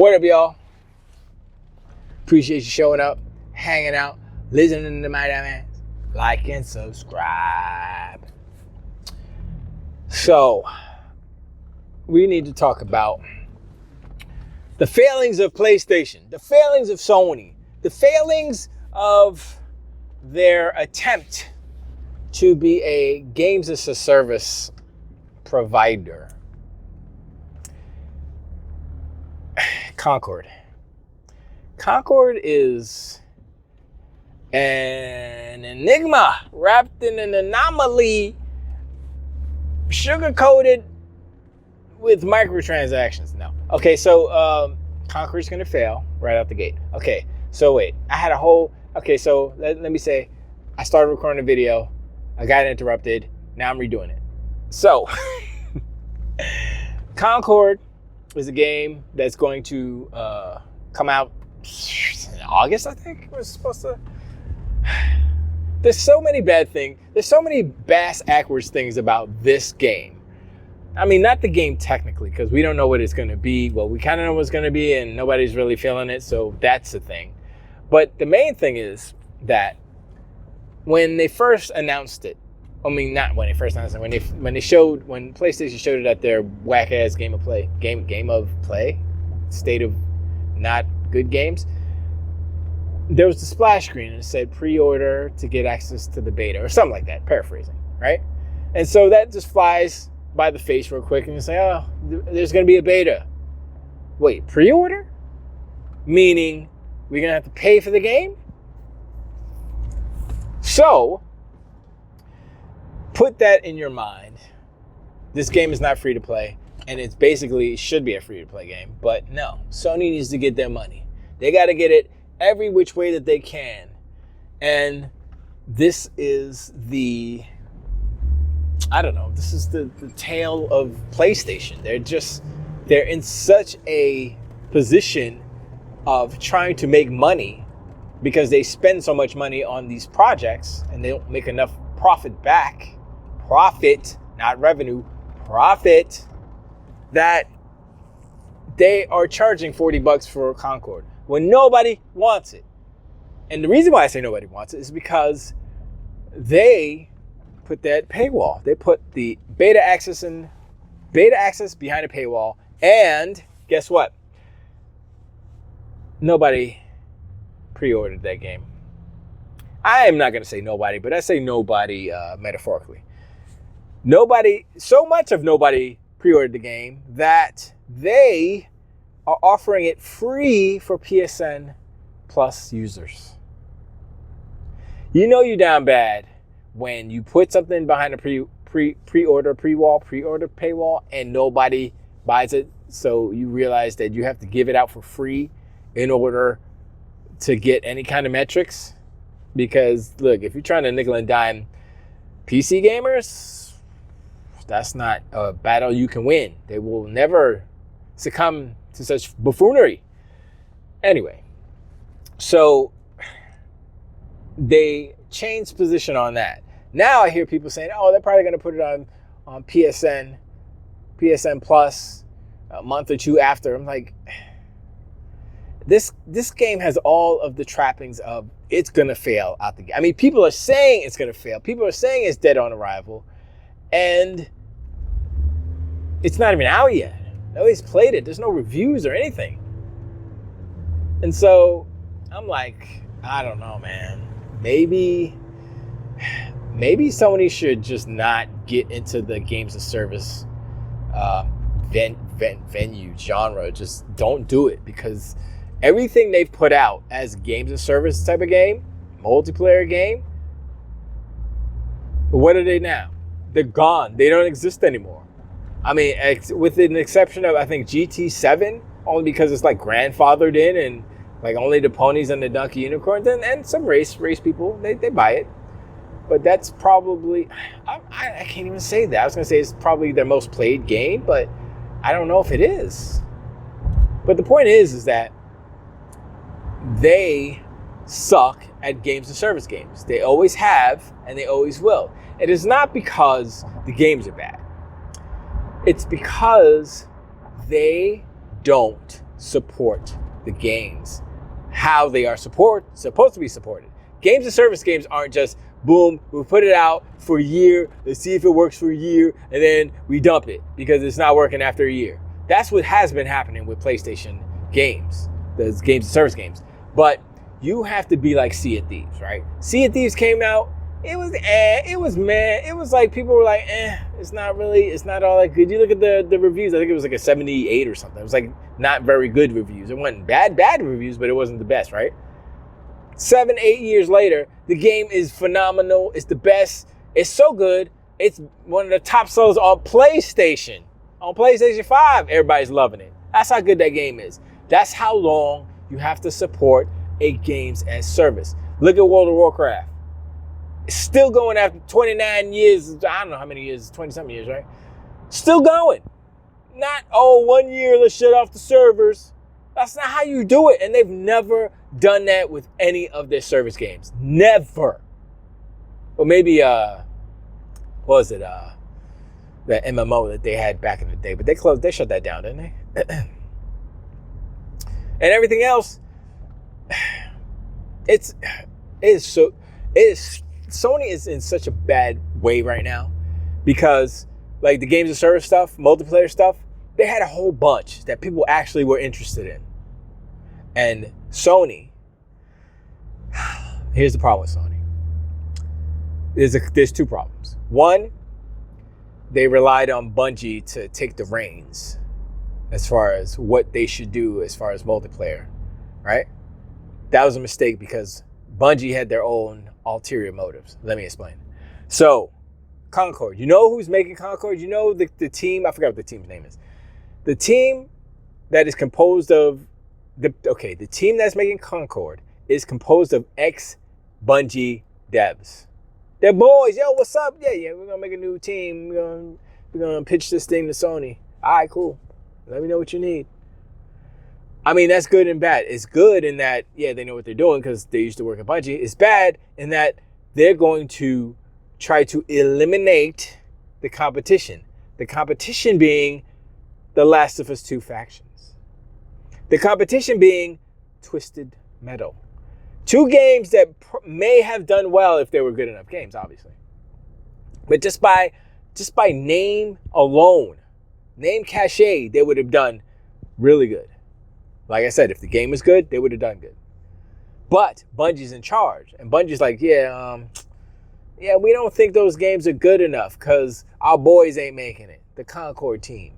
What up, y'all? Appreciate you showing up, hanging out, listening to my dumbass. Like and subscribe. So, we need to talk about the failings of PlayStation, the failings of Sony, the failings of their attempt to be a games as a service provider. Concord. Concord is an enigma wrapped in an anomaly, sugar-coated with microtransactions. No. Okay, so Concord's gonna fail right out the gate. Okay, so wait, I had a whole, okay, so let me say, I started recording a video, I got interrupted, now I'm redoing it. So, Concord is a game that's going to come out in August, I think it was supposed to. There's so many bad things. There's so many bass-ackwards things about this game. I mean, not the game technically, because we don't know what it's going to be. Well, we kind of know what it's going to be, and nobody's really feeling it, so that's the thing. But the main thing is that when they first announced it, I mean, not when they first announced it, when PlayStation showed it at their whack-ass game of play, state of not good games, there was the splash screen and it said pre-order to get access to the beta or something like that, paraphrasing, right? And so that just flies by the face real quick and you say, oh, there's going to be a beta. Wait, pre-order? Meaning we're going to have to pay for the game? So, put that in your mind. This game is not free to play, and it's basically should be a free to play game, but no. Sony needs to get their money. They got to get it every which way that they can. And this is the tale of PlayStation. They're in such a position of trying to make money because they spend so much money on these projects and they don't make enough profit back. Profit, not revenue, profit, that they are charging $40 for Concord when nobody wants it. And the reason why I say nobody wants it is because they put that paywall. They put the beta access behind a paywall, and guess what? Nobody pre-ordered that game. I am not going to say nobody, but I say nobody metaphorically. Nobody pre-ordered the game that they are offering it free for PSN Plus users. You know you're down bad when you put something behind a pre-order paywall and nobody buys it, so you realize that you have to give it out for free in order to get any kind of metrics. Because look, if you're trying to nickel and dime PC gamers, that's not a battle you can win. They will never succumb to such buffoonery. Anyway, so they changed position on that. Now I hear people saying, oh, they're probably going to put it on PSN Plus a month or two after. I'm like, this game has all of the trappings of it's going to fail out the gate. I mean, people are saying it's going to fail. People are saying it's dead on arrival. And it's not even out yet. Nobody's played it. There's no reviews or anything. And so I'm like, I don't know, man. Maybe Sony should just not get into the games of service venue genre. Just don't do it, because everything they've put out as games of service type of game, multiplayer game, what are they now? They're gone. They don't exist anymore. I mean, with an exception of, I think, GT7, only because it's like grandfathered in and like only the ponies and the donkey unicorns and some race people, they buy it. But that's probably, I can't even say that. I was going to say it's probably their most played game, but I don't know if it is. But the point is that they suck at games of service games. They always have, and they always will. It is not because the games are bad. It's because they don't support the games how they are supposed to be supported. Games and service games aren't just, boom, we put it out for a year, let's see if it works for a year, and then we dump it because it's not working after a year. That's what has been happening with PlayStation games, those games and service games. But you have to be like Sea of Thieves, right? Sea of Thieves came out, it was meh. It was like people were like, it's not all that good. You look at the reviews, I think it was like a 78 or something. It was like not very good reviews. It wasn't bad reviews, but it wasn't the best, right? 7-8 years later, the game is phenomenal. It's the best. It's so good. It's one of the top sellers on PlayStation. On PlayStation 5, everybody's loving it. That's how good that game is. That's how long you have to support a games as service. Look at World of Warcraft. It's still going after 29 years. I don't know how many years, 20-something years, right? Still going. Not, 1 year, let's shut off the servers. That's not how you do it. And they've never done that with any of their service games. Never. Well, maybe, what was it? That MMO that they had back in the day. But they shut that down, didn't they? And everything else, Sony is in such a bad way right now because like the games and service stuff, multiplayer stuff, they had a whole bunch that people actually were interested in. And Sony, here's the problem with Sony. There's two problems. One, they relied on Bungie to take the reins as far as what they should do as far as multiplayer, right? That was a mistake because Bungie had their own ulterior motives. Let me explain. So, Concord. You know who's making Concord? You know the team? I forgot what the team's name is. The team that is composed of... the team that's making Concord is composed of ex-Bungie devs. They're boys. Yo, what's up? Yeah, we're going to make a new team. We're gonna pitch this thing to Sony. All right, cool. Let me know what you need. I mean, that's good and bad. It's good in that, yeah, they know what they're doing because they used to work at Bungie. It's bad in that they're going to try to eliminate the competition. The competition being the Last of Us 2 factions. The competition being Twisted Metal. Two games that may have done well if they were good enough games, obviously. But just by name alone, name cachet, they would have done really good. Like I said, if the game was good, they would have done good. But Bungie's in charge. And Bungie's like, we don't think those games are good enough because our boys ain't making it. The Concord team.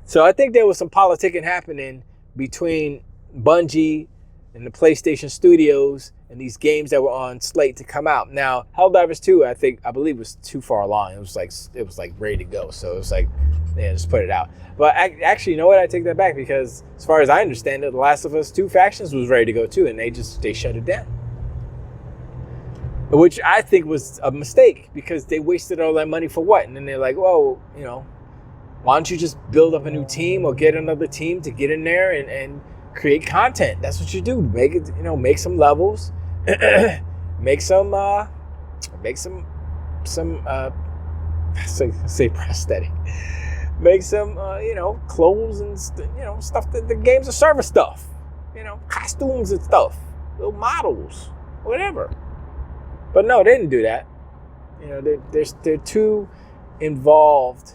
So I think there was some politicking happening between Bungie and the PlayStation studios and these games that were on slate to come out. Now, Helldivers 2, I believe was too far along. It was like ready to go. So it was like, just put it out. But actually, you know what? I take that back because as far as I understand it, The Last of Us 2 factions was ready to go too, and they shut it down. Which I think was a mistake because they wasted all that money for what? And then they're like, well, why don't you just build up a new team or get another team to get in there and create content? That's what you do. Make it, make some levels, make some say prosthetic. Make some, clothes and, stuff that the games of service stuff. Costumes and stuff. Little models. Whatever. But no, they didn't do that. They're too involved.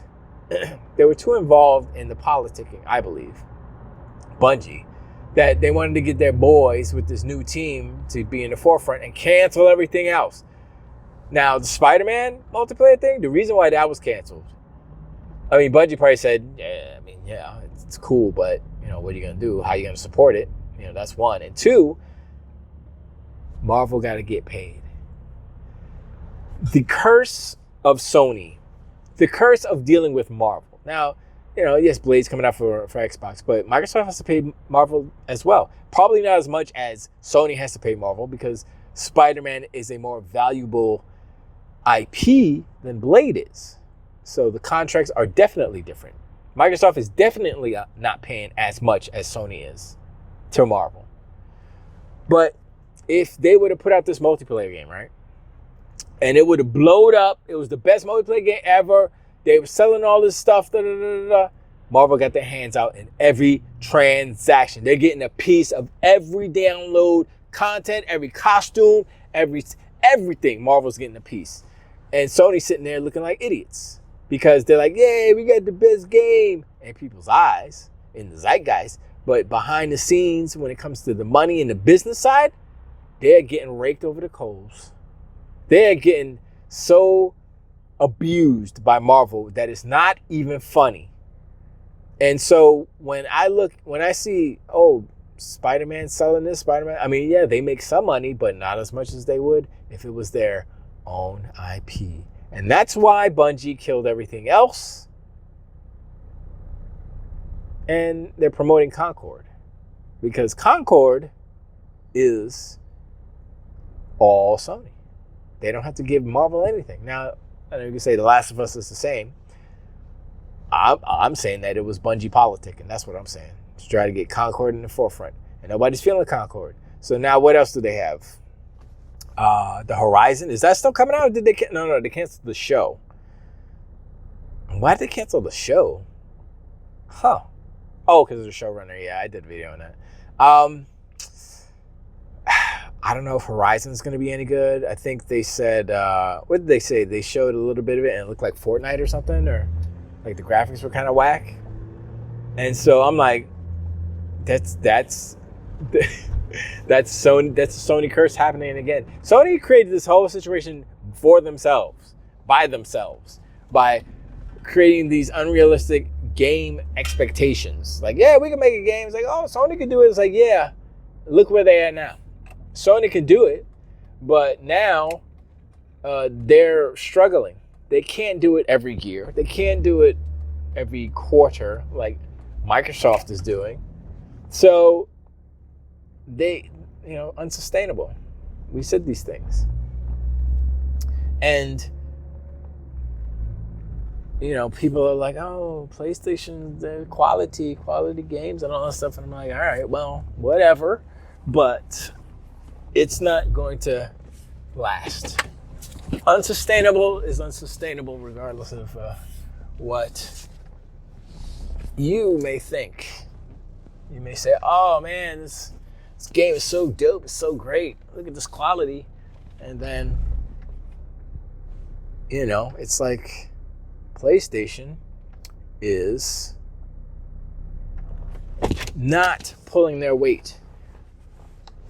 They were too involved in the politicking, I believe. Bungie. That they wanted to get their boys with this new team to be in the forefront and cancel everything else. Now, the Spider-Man multiplayer thing, the reason why that was canceled, Bungie probably said, it's cool, but, what are you going to do? How are you going to support it? That's one. And two, Marvel got to get paid. The curse of Sony, the curse of dealing with Marvel. Now, yes, Blade's coming out for Xbox, but Microsoft has to pay Marvel as well. Probably not as much as Sony has to pay Marvel because Spider-Man is a more valuable IP than Blade is. So the contracts are definitely different. Microsoft is definitely not paying as much as Sony is to Marvel. But if they would have put out this multiplayer game, right? And it would have blown up. It was the best multiplayer game ever. They were selling all this stuff. Marvel got their hands out and every transaction. They're getting a piece of every download content, every costume, everything. Marvel's getting a piece. And Sony's sitting there looking like idiots because they're like, yeah, we got the best game in people's eyes, in the zeitgeist. But behind the scenes, when it comes to the money and the business side, they're getting raked over the coals. They're getting so abused by Marvel that it's not even funny. And so when I see, oh, Spider-Man selling this, Spider-Man, I mean, yeah, they make some money, but not as much as they would if it was their own IP. And that's why Bungie killed everything else. And they're promoting Concord. Because Concord is all Sony. They don't have to give Marvel anything. Now, I know you can say The Last of Us is the same. I'm saying that it was Bungie politic, and that's what I'm saying. To try to get Concord in the forefront. And nobody's feeling Concord. So now what else do they have? The Horizon. Is that still coming out? Or did they No, they canceled the show. Why did they cancel the show? Huh. Oh, because there's a showrunner. Yeah, I did a video on that. I don't know if Horizon's going to be any good. I think they said, what did they say? They showed a little bit of it and it looked like Fortnite or something, or like the graphics were kind of whack. And so I'm like, that's Sony. That's a Sony curse happening again. Sony created this whole situation for themselves, by creating these unrealistic game expectations. Like, yeah, we can make a game. It's like, oh, Sony can do it. It's like, yeah, look where they are now. Sony can do it, but now they're struggling. They can't do it every year. They can't do it every quarter like Microsoft is doing. So they, unsustainable. We said these things. And, people are like, oh, PlayStation, the quality games and all that stuff. And I'm like, all right, well, whatever. But it's not going to last. Unsustainable is unsustainable regardless of what you may think. You may say, oh man, this game is so dope, it's so great. Look at this quality. And then, it's like PlayStation is not pulling their weight.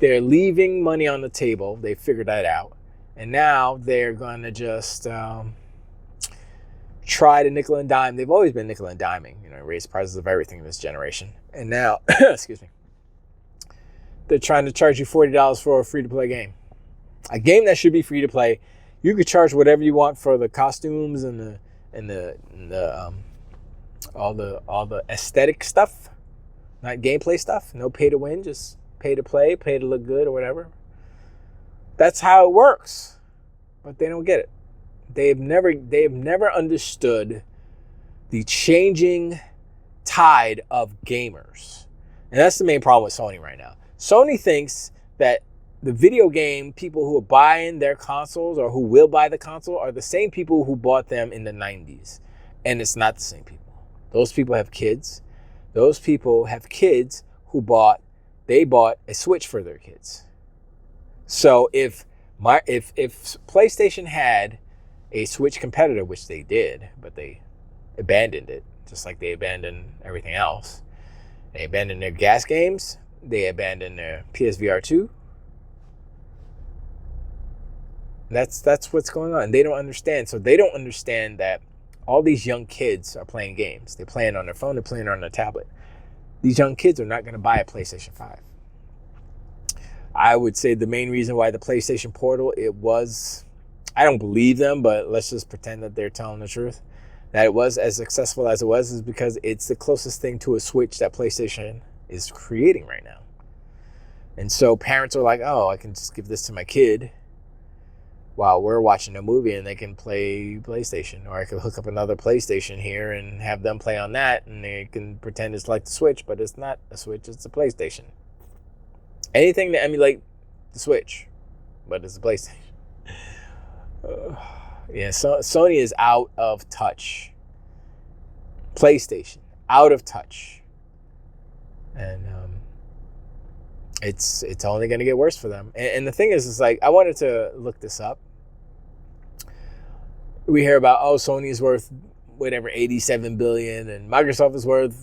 They're leaving money on the table. They figured that out. And now they're going to just try to nickel and dime. They've always been nickel and diming, raise prices of everything in this generation. And now, excuse me, they're trying to charge you $40 for a free-to-play game. A game that should be free to play. You could charge whatever you want for the costumes and all the aesthetic stuff, not gameplay stuff. No pay to win, just pay to play, pay to look good or whatever. That's how it works. But they don't get it. They've never understood the changing tide of gamers. And that's the main problem with Sony right now. Sony thinks that the video game people who are buying their consoles or who will buy the console are the same people who bought them in the 90s. And it's not the same people. Those people have kids. Those people have kids who bought a Switch for their kids. So if PlayStation had a Switch competitor, which they did, but they abandoned it, just like they abandoned everything else. They abandoned their gas games. They abandoned their PSVR 2. That's what's going on. They don't understand. So they don't understand that all these young kids are playing games. They're playing on their phone. They're playing on their tablet. These young kids are not going to buy a PlayStation 5. I would say the main reason why the PlayStation Portal, I don't believe them, but let's just pretend that they're telling the truth, that it was as successful as it was is because it's the closest thing to a Switch that PlayStation is creating right now. And so parents are like, oh, I can just give this to my kid while we're watching a movie and they can play PlayStation. Or I could hook up another PlayStation here and have them play on that and they can pretend it's like the Switch, but it's not a Switch, it's a PlayStation. Anything to emulate the Switch, but it's a PlayStation. So Sony is out of touch. PlayStation, out of touch. And it's only going to get worse for them. And the thing is like, I wanted to look this up. We hear about, Sony's worth whatever, 87 billion, and Microsoft is worth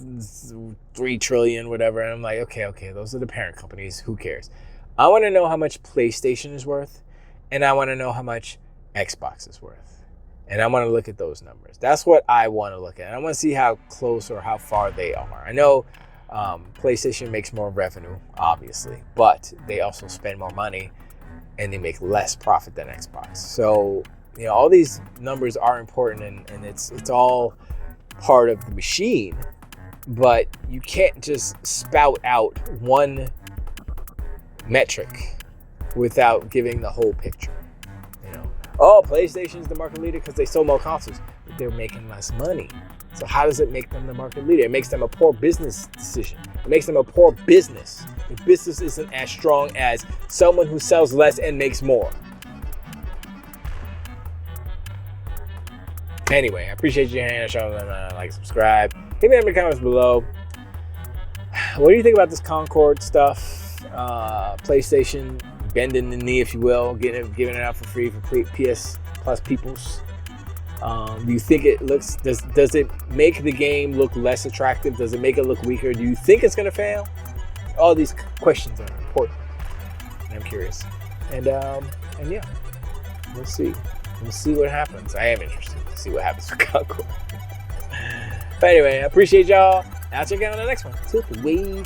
3 trillion, whatever. And I'm like, okay, those are the parent companies. Who cares? I want to know how much PlayStation is worth, and I want to know how much Xbox is worth. And I want to look at those numbers. That's what I want to look at. I want to see how close or how far they are. I know PlayStation makes more revenue, obviously, but they also spend more money, and they make less profit than Xbox. So, all these numbers are important, and it's all part of the machine, but you can't just spout out one metric without giving the whole picture. PlayStation's the market leader because they sold more consoles, but they're making less money. So how does it make them the market leader? It makes them a poor business decision. It makes them a poor business. The business isn't as strong as someone who sells less and makes more. Anyway, I appreciate you hanging out, showing them like, subscribe. Hit me in the comments below. What do you think about this Concord stuff? PlayStation bending the knee, if you will, giving it out for free for PS Plus peoples. Do you think it looks? Does it make the game look less attractive? Does it make it look weaker? Do you think it's gonna fail? All these questions are important. I'm curious, and yeah, we'll see. We'll see what happens. I am interested to see what happens with Concord. But anyway, I appreciate y'all. I'll check you out on the next one. Till the way.